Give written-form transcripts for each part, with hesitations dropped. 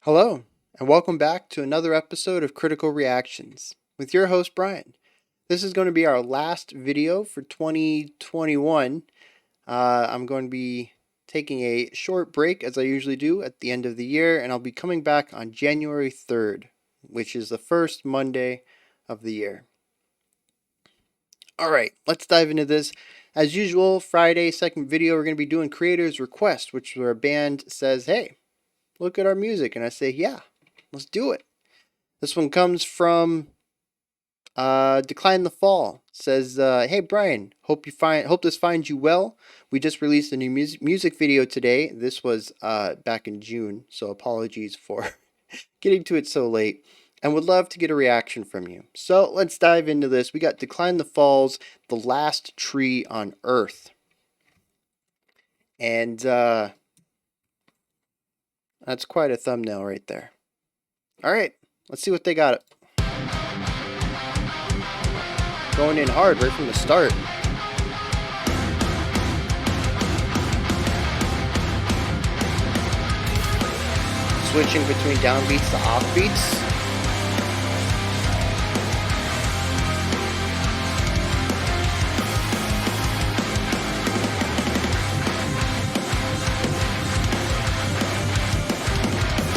Hello, and welcome back to another episode of Critical Reactions with your host, Bryan. This is going to be our last video for 2021. I'm going to be taking a short break, as I usually do at the end of the year, and I'll be coming back on January 3rd, which is the first Monday of the year. Alright, let's dive into this. As usual, Friday, second video, we're going to be doing Creator's Request, which is where a band says, hey, look at our music, and I say, yeah, let's do it. This one comes from Decline the Fall. It says, hey Bryan, hope this finds you well. We just released a new music video today. This was back in June, so apologies for getting to it so late. And would love to get a reaction from you. So let's dive into this. We got Decline the Fall's The Last Tree on Earth. And that's quite a thumbnail right there. Alright, let's see what they got. Going in hard right from the start. Switching between downbeats to offbeats.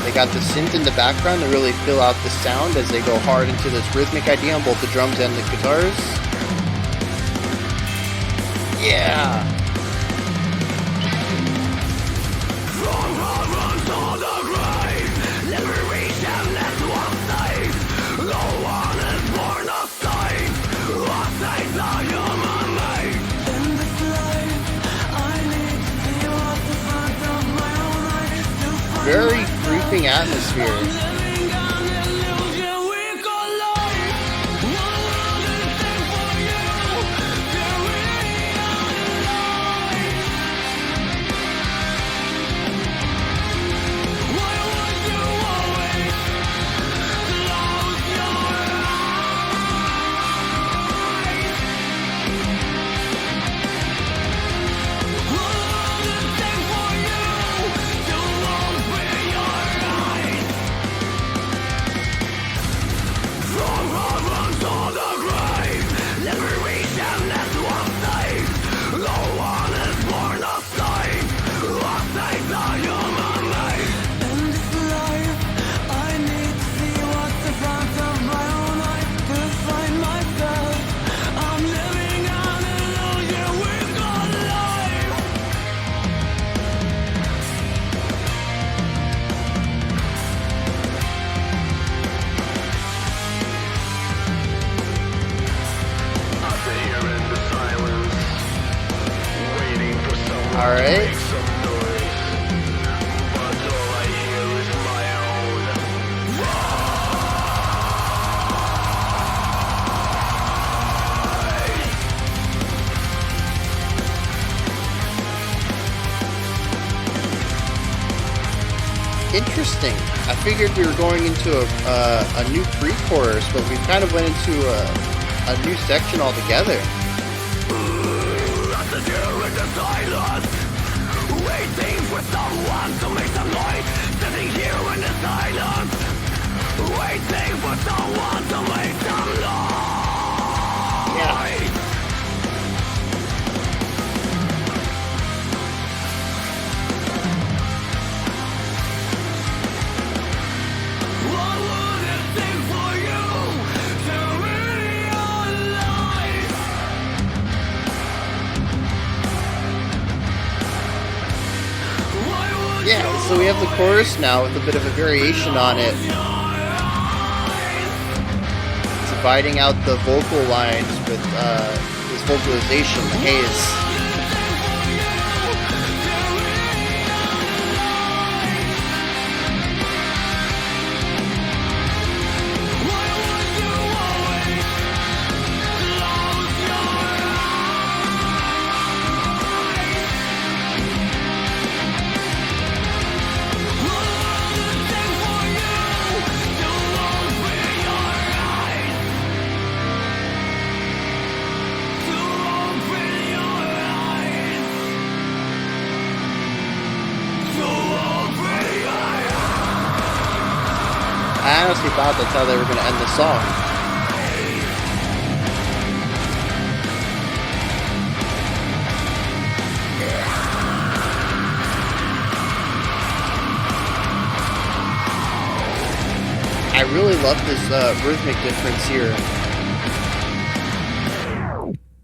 They got the synth in the background to really fill out the sound as they go hard into this rhythmic idea on both the drums and the guitars. Yeah! Very creeping atmosphere. Alright. Interesting. I figured we were going into a new pre-chorus, but we kind of went into a new section altogether. Waiting for someone to make some noise, sitting here in the silence. Waiting for someone to make some noise. Yeah. What would it take for you to realize? Yeah, so we have the chorus now with a bit of a variation on it. Dividing out the vocal lines with this vocalization, the haze. honestly thought that's how they were going to end the song. I really love this rhythmic difference here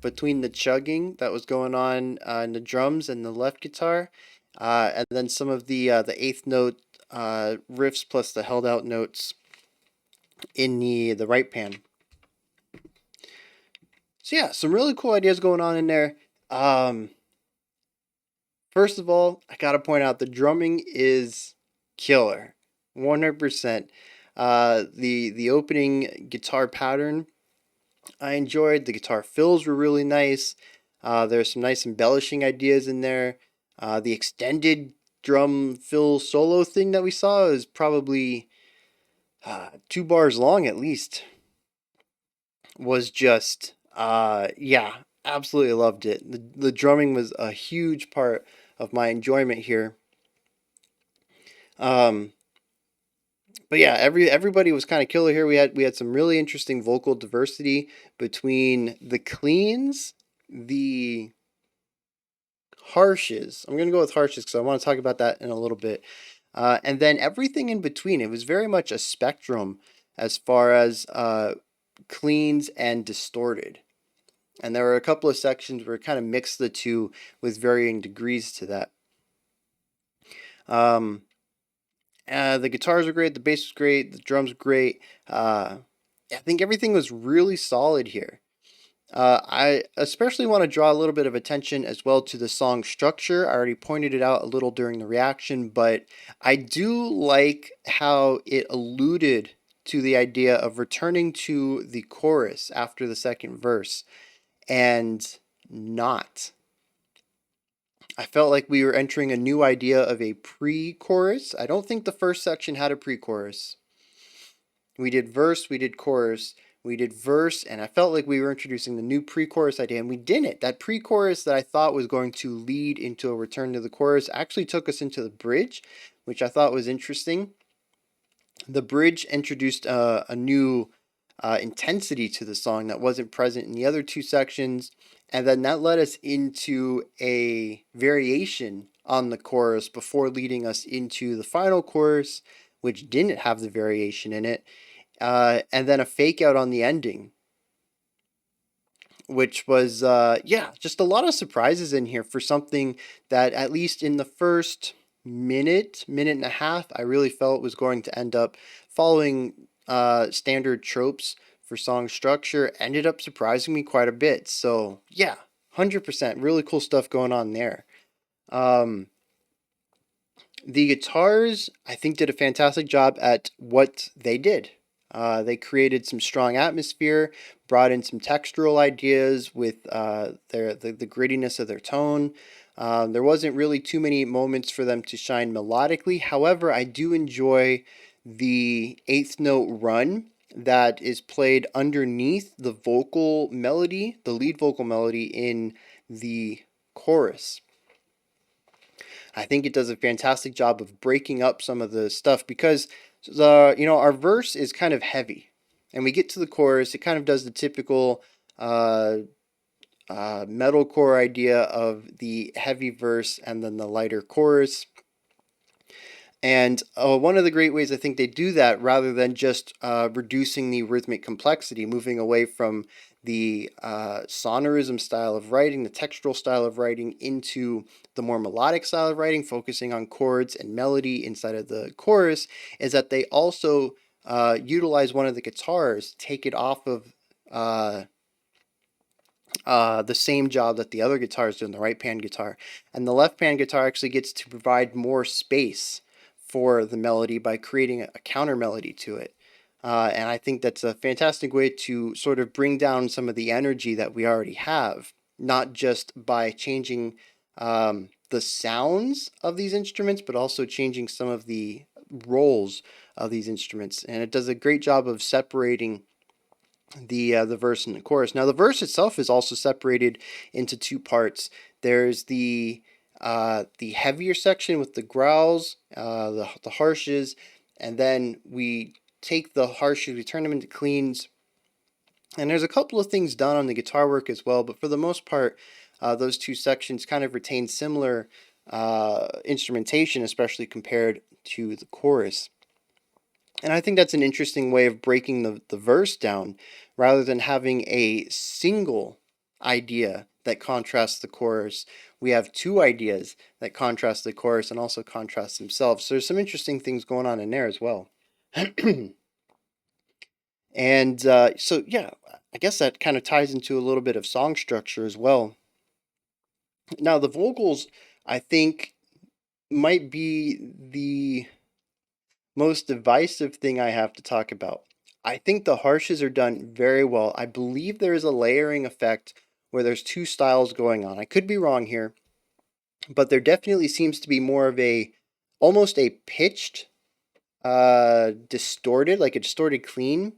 between the chugging that was going on in the drums and the left guitar, and then some of the eighth note riffs plus the held out notes in the right pan. So yeah, some really cool ideas going on in there. Um, First of all, I gotta point out the drumming is killer, 100%. The opening guitar pattern I enjoyed. The guitar fills were really nice. There's some nice embellishing ideas in there. The extended drum fill solo thing that we saw is probably 2 bars long at least. Was just yeah, absolutely loved it. The drumming was a huge part of my enjoyment here. Um, but yeah, everybody was kind of killer here. We had some really interesting vocal diversity between the cleans, the harshes. I'm gonna go with harshes because I want to talk about that in a little bit. And then everything in between. It was very much a spectrum as far as cleans and distorted. And there were a couple of sections where it kind of mixed the two with varying degrees to that. Um, the guitars were great, the bass was great, the drums were great. I think everything was really solid here. I especially want to draw a little bit of attention as well to the song structure. I already pointed it out a little during the reaction, but I do like how it alluded to the idea of returning to the chorus after the second verse and not. I felt like we were entering a new idea of a pre-chorus. I don't think the first section had a pre-chorus. We did verse, we did chorus, we did verse, and I felt like we were introducing the new pre-chorus idea, and we didn't. That pre-chorus that I thought was going to lead into a return to the chorus actually took us into the bridge, which I thought was interesting. The bridge introduced a new intensity to the song that wasn't present in the other two sections, and then that led us into a variation on the chorus before leading us into the final chorus, which didn't have the variation in it, and then a fake out on the ending, which was yeah, just a lot of surprises in here for something that at least in the first minute and a half, I really felt was going to end up following standard tropes for song structure. Ended up surprising me quite a bit. So yeah, 100%, really cool stuff going on there. Um, the guitars, I think, did a fantastic job at what they did. They created some strong atmosphere, brought in some textural ideas with the grittiness of their tone. There wasn't really too many moments for them to shine melodically. However, I do enjoy the eighth note run that is played underneath the vocal melody, the lead vocal melody in the chorus. I think it does a fantastic job of breaking up some of the stuff because our verse is kind of heavy, and we get to the chorus. It kind of does the typical metalcore idea of the heavy verse and then the lighter chorus. And one of the great ways I think they do that, rather than just reducing the rhythmic complexity, moving away from the sonorism style of writing, the textural style of writing, into the more melodic style of writing, focusing on chords and melody inside of the chorus, is that they also utilize one of the guitars, take it off of the same job that the other guitars do in the right pan guitar. And the left pan guitar actually gets to provide more space for the melody by creating a counter melody to it. And I think that's a fantastic way to sort of bring down some of the energy that we already have, not just by changing the sounds of these instruments, but also changing some of the roles of these instruments. And it does a great job of separating the verse and the chorus. Now, the verse itself is also separated into two parts. There's the heavier section with the growls, the harshes, and then we take the harshes, we turn them into cleans, and there's a couple of things done on the guitar work as well, but for the most part, those two sections kind of retain similar instrumentation, especially compared to the chorus. And I think that's an interesting way of breaking the verse down rather than having a single idea that contrasts the chorus. We have two ideas that contrast the chorus and also contrast themselves. So there's some interesting things going on in there as well. And so, yeah, I guess that kind of ties into a little bit of song structure as well. Now, the vocals, I think, might be the most divisive thing I have to talk about. I think the harshes are done very well. I believe there is a layering effect where there's two styles going on. I could be wrong here, but there definitely seems to be more of a almost a pitched distorted, like a distorted clean,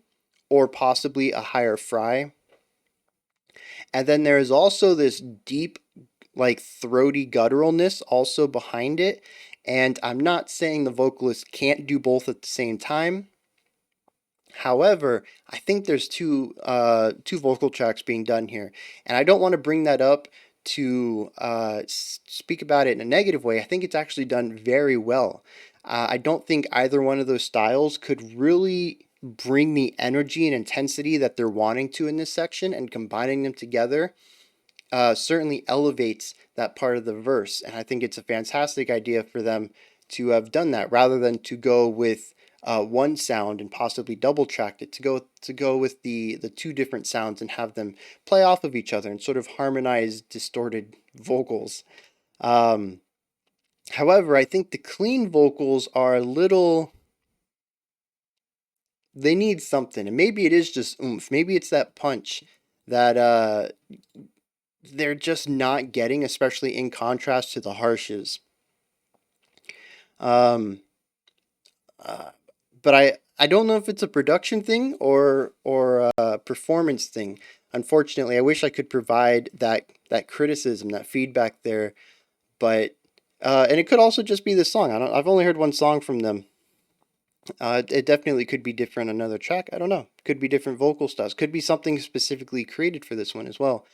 or possibly a higher fry. And then there is also this deep, like throaty gutturalness also behind it. And I'm not saying the vocalist can't do both at the same time. However, I think there's two vocal tracks being done here, and I don't want to bring that up to speak about it in a negative way. I think it's actually done very well. I don't think either one of those styles could really bring the energy and intensity that they're wanting to in this section, and combining them together certainly elevates that part of the verse. And I think it's a fantastic idea for them to have done that rather than to go with one sound and possibly double tracked it. To go with the two different sounds and have them play off of each other and sort of harmonize distorted vocals. Um, However, I think the clean vocals are a little. They need something, and maybe it is just oomph. Maybe it's that punch that they're just not getting, especially in contrast to the harshes. Um, uh, but I don't know if it's a production thing or a performance thing. Unfortunately, I wish I could provide that criticism, that feedback there. But and it could also just be the song. I've only heard one song from them. It definitely could be different on another track. I don't know. Could be different vocal styles. Could be something specifically created for this one as well.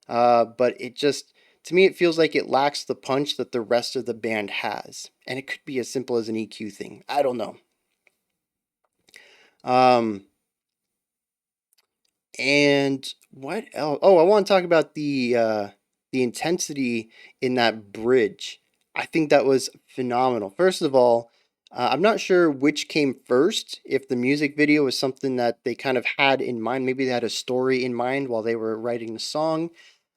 But it just, to me, it feels like it lacks the punch that the rest of the band has. And it could be as simple as an EQ thing. I don't know. Um, and what else? Oh, I want to talk about the intensity in that bridge. I think that was phenomenal. First of all, I'm not sure which came first. If the music video was something that they kind of had in mind, maybe they had a story in mind while they were writing the song,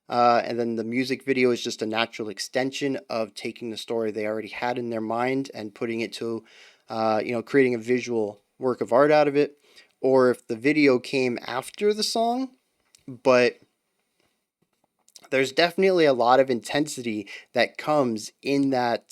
and then the music video is just a natural extension of taking the story they already had in their mind and putting it to, creating a visual work of art out of it. Or if the video came after the song, but there's definitely a lot of intensity that comes in that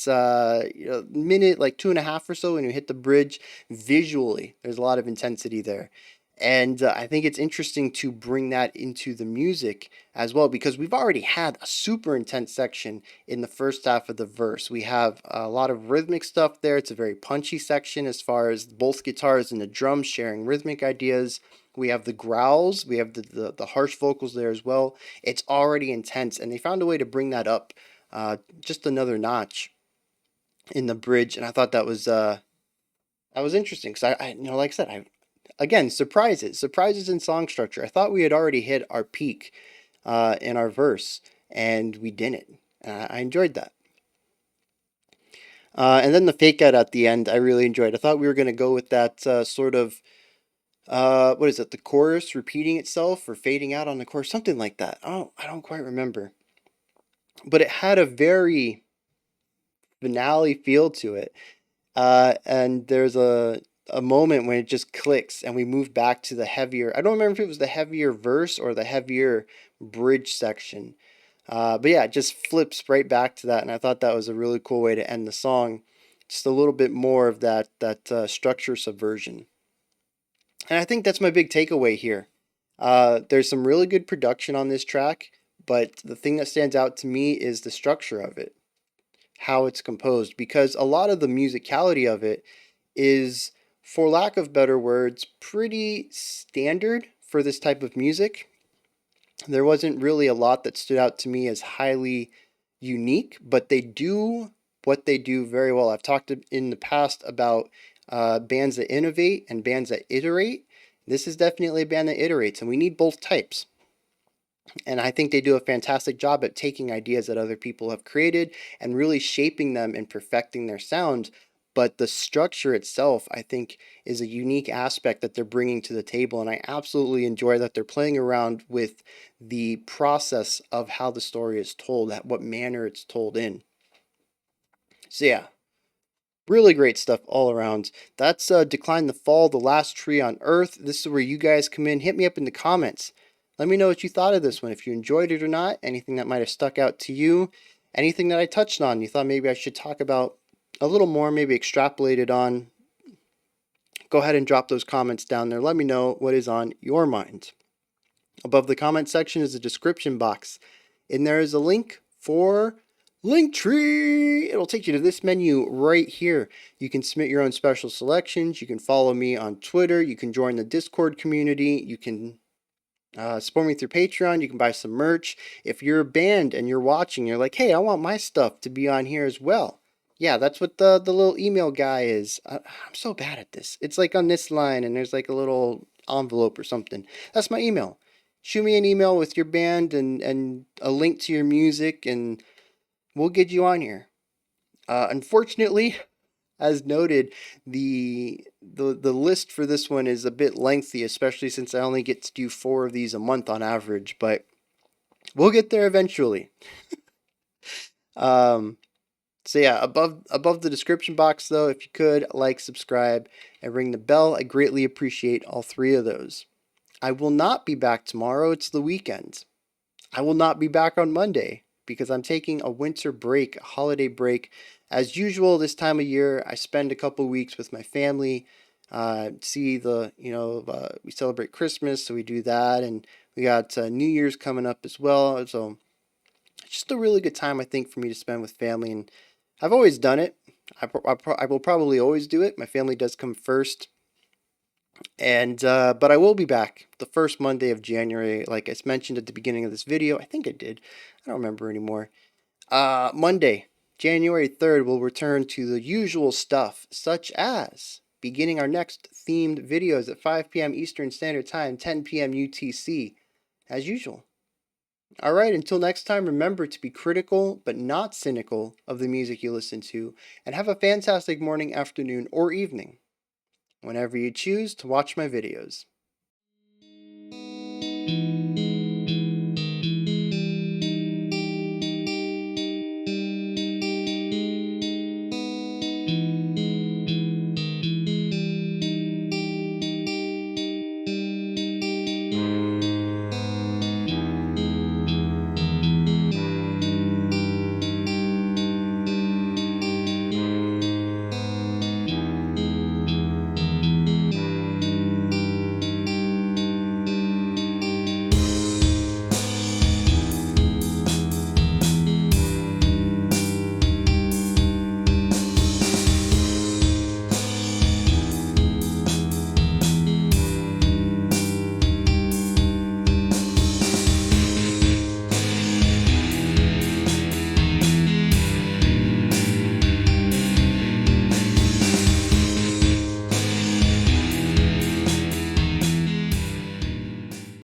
minute, like 2.5 or so, when you hit the bridge. Visually, there's a lot of intensity there. And I think it's interesting to bring that into the music as well, because we've already had a super intense section in the first half of the verse. We have a lot of rhythmic stuff there. It's a very punchy section as far as both guitars and the drums sharing rhythmic ideas. We have the growls, we have the harsh vocals there as well. It's already intense, and they found a way to bring that up just another notch in the bridge. And I thought that was interesting because like I said, again, surprises in song structure. I thought we had already hit our peak in our verse, and we didn't. I enjoyed that. And then the fake out at the end, I really enjoyed. I thought we were going to go with that sort of what is it? The chorus repeating itself or fading out on the chorus, something like that. I don't quite remember, but it had a very finale feel to it. And there's a moment when it just clicks and we move back to the heavier. I don't remember if it was the heavier verse or the heavier bridge section. But yeah, it just flips right back to that, and I thought that was a really cool way to end the song. Just a little bit more of that structure subversion. And I think that's my big takeaway here. There's some really good production on this track, but the thing that stands out to me is the structure of it, how it's composed, because a lot of the musicality of it is for lack of better words, pretty standard for this type of music. There wasn't really a lot that stood out to me as highly unique, but they do what they do very well. I've talked in the past about bands that innovate and bands that iterate. This is definitely a band that iterates, and we need both types. And I think they do a fantastic job at taking ideas that other people have created and really shaping them and perfecting their sound. But the structure itself, I think, is a unique aspect that they're bringing to the table. And I absolutely enjoy that they're playing around with the process of how the story is told, what manner it's told in. So, yeah, really great stuff all around. That's Decline the Fall, The Last Tree on Earth. This is where you guys come in. Hit me up in the comments. Let me know what you thought of this one, if you enjoyed it or not, anything that might have stuck out to you, anything that I touched on you thought maybe I should talk about a little more, maybe extrapolate it on. Go ahead and drop those comments down there. Let me know what is on your mind. Above the comment section is a description box. And there is a link for Linktree. It'll take you to this menu right here. You can submit your own special selections. You can follow me on Twitter. You can join the Discord community. You can support me through Patreon. You can buy some merch. If you're a band and you're watching, you're like, hey, I want my stuff to be on here as well. Yeah, that's what the little email guy is. I'm so bad at this. It's like on this line, and there's like a little envelope or something. That's my email. Shoot me an email with your band and a link to your music, and we'll get you on here. Unfortunately, as noted, the list for this one is a bit lengthy, especially since I only get to do 4 of these a month on average, but we'll get there eventually. So yeah, above the description box though, if you could like, subscribe, and ring the bell, I greatly appreciate all 3 of those. I will not be back tomorrow. It's the weekend. I will not be back on Monday because I'm taking a winter break, a holiday break. As usual, this time of year, I spend a couple weeks with my family. We celebrate Christmas, so we do that, and we got New Year's coming up as well. So it's just a really good time, I think, for me to spend with family, and I've always done it. I will probably always do it. My family does come first. And but I will be back the first Monday of January, like I mentioned at the beginning of this video. I think I did. I don't remember anymore. Monday, January 3rd, we'll return to the usual stuff, such as beginning our next themed videos at 5 p.m. Eastern Standard Time, 10 p.m. UTC, as usual. All right, until next time, remember to be critical but not cynical of the music you listen to, and have a fantastic morning, afternoon, or evening whenever you choose to watch my videos.